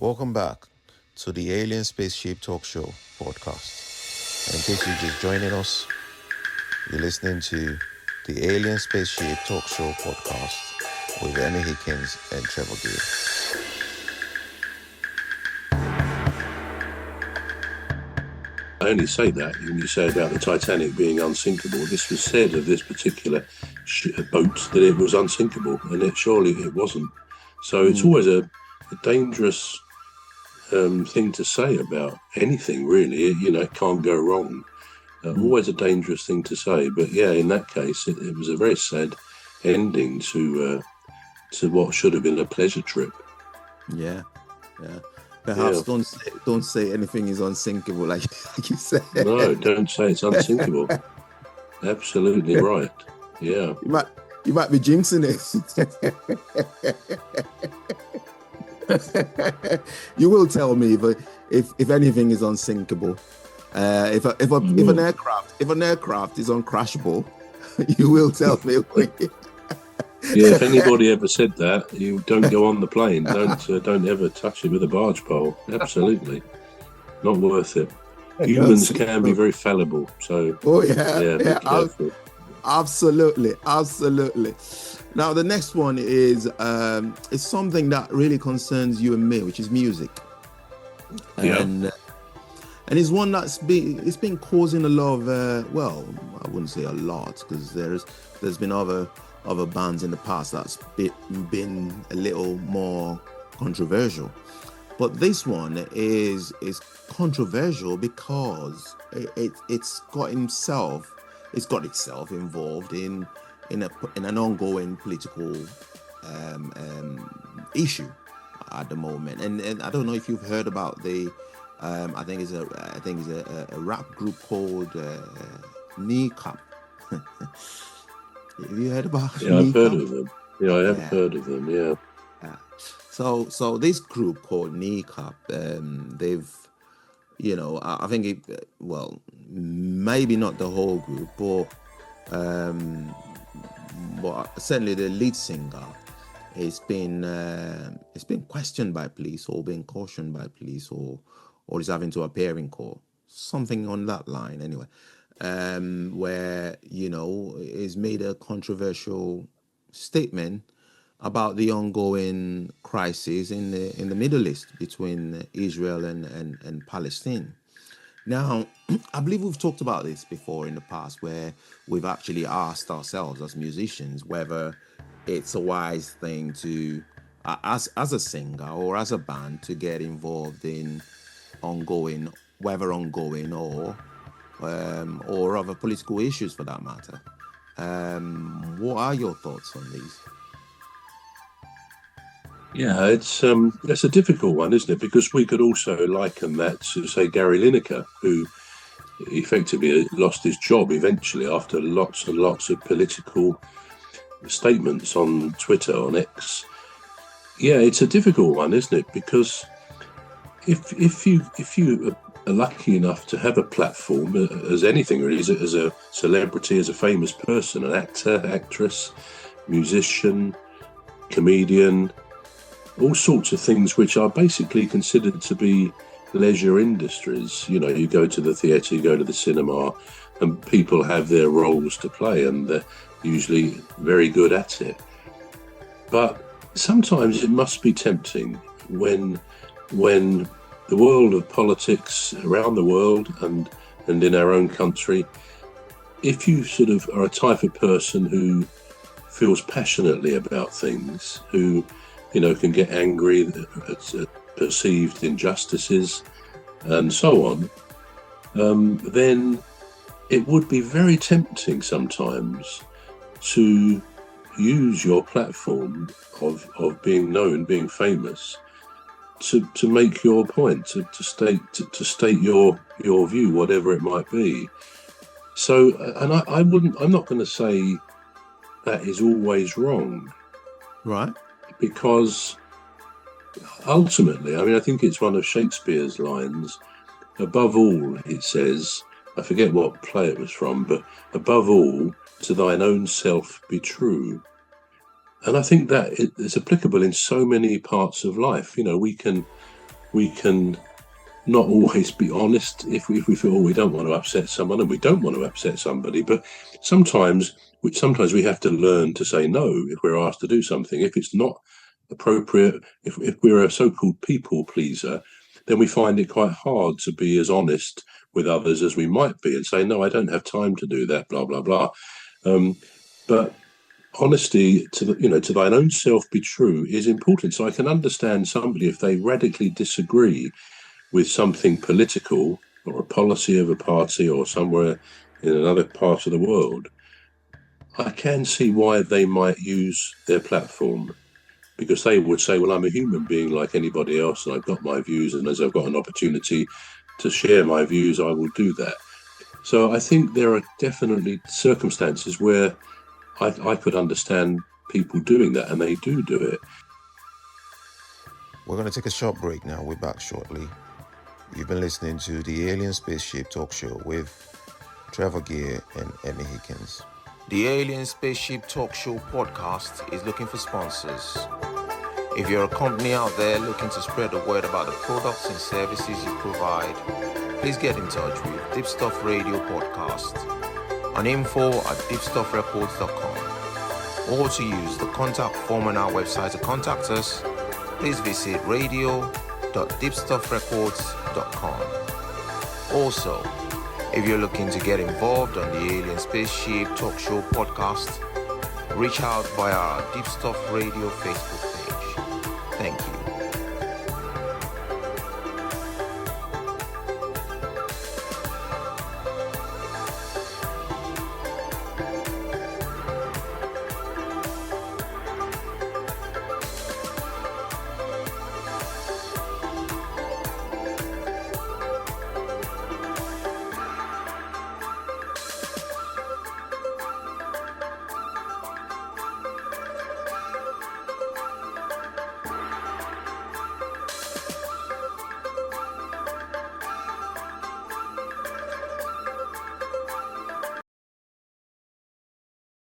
Welcome back to the Alien Spaceship Talk Show podcast. And in case you're just joining us, you're listening to the Alien Spaceship Talk Show podcast with Emmy, Hikins, and Trevor. I only say that when you say about the Titanic being unsinkable. This was said of this particular boat that it was unsinkable, and surely it wasn't. So it's always a dangerous thing to say about anything, really. It can't go wrong. Always a dangerous thing to say. But yeah, in that case, it was a very sad ending to what should have been a pleasure trip. Yeah. Perhaps don't say anything is unsinkable, like you said. No, don't say it's unsinkable. Absolutely right. Yeah. You might be jinxing it. You will tell me if anything is unsinkable. If an aircraft is uncrashable, you will tell me. Yeah, if anybody ever said that, you don't go on the plane. Don't ever touch it with a barge pole. Absolutely, not worth it. Humans can be very fallible, so be careful. Absolutely. Now the next one is something that really concerns you and me, which is music. And it's one that's been causing a lot of I wouldn't say a lot, because there's been other bands in the past that's been a little more controversial, but this one is controversial because it's got itself involved in an ongoing political issue at the moment, and I don't know if you've heard about I think it's a rap group called Kneecap. Have you heard about? Yeah, I've heard of them. Yeah, I have heard of them. Yeah. So this group called Kneecap, they've, I think maybe not the whole group, but certainly the lead singer has been questioned by police, or been cautioned by police, or is having to appear in court, something on that line, anyway. Where is made a controversial statement about the ongoing crisis in the Middle East between Israel and Palestine. Now, I believe we've talked about this before in the past, where we've actually asked ourselves as musicians whether it's a wise thing to, as a singer or as a band, to get involved in ongoing or other political issues for that matter. What are your thoughts on these? Yeah, it's a difficult one, isn't it? Because we could also liken that to, say, Gary Lineker, who effectively lost his job eventually after lots and lots of political statements on Twitter, on X. Yeah, it's a difficult one, isn't it? Because if you are lucky enough to have a platform, as anything really, as a celebrity, as a famous person, an actor, actress, musician, comedian, all sorts of things which are basically considered to be leisure industries. You go to the theatre, you go to the cinema, and people have their roles to play, and they're usually very good at it. But sometimes it must be tempting when the world of politics around the world and in our own country, if you sort of are a type of person who feels passionately about things, who can get angry at perceived injustices and so on, then it would be very tempting sometimes to use your platform of being known, being famous, to make your point, to state your view, whatever it might be. So, and I'm not going to say that is always wrong, right? Because ultimately, I think it's one of Shakespeare's lines. Above all, it says, I forget what play it was from, but above all, to thine own self be true. And I think that it's applicable in so many parts of life. We can we can not always be honest if we feel we don't want to upset someone, and we don't want to upset somebody. But sometimes we have to learn to say no if we're asked to do something. If it's not appropriate, if we're a so-called people pleaser, then we find it quite hard to be as honest with others as we might be and say, no, I don't have time to do that, blah, blah, blah. But honesty to thine own self be true is important. So I can understand somebody if they radically disagree with something political or a policy of a party or somewhere in another part of the world. I can see why they might use their platform, because they would say, well, I'm a human being like anybody else, and I've got my views, and as I've got an opportunity to share my views, I will do that. So I think there are definitely circumstances where I could understand people doing that, and they do it. We're going to take a short break now. We're back shortly. You've been listening to the Alien Spaceship Talk Show with Trevor and Emmy Hikins. The Alien Spaceship Talk Show podcast is looking for sponsors. If you're a company out there looking to spread the word about the products and services you provide, please get in touch with Deepstuff Radio Podcast on info@deepstuffrecords.com, or to use the contact form on our website to contact us, please visit radio.deepstuffrecords.com. Also, if you're looking to get involved on the Alien Spaceship Talk Show podcast, reach out via our Deepstuff Radio Facebook page. Thank you.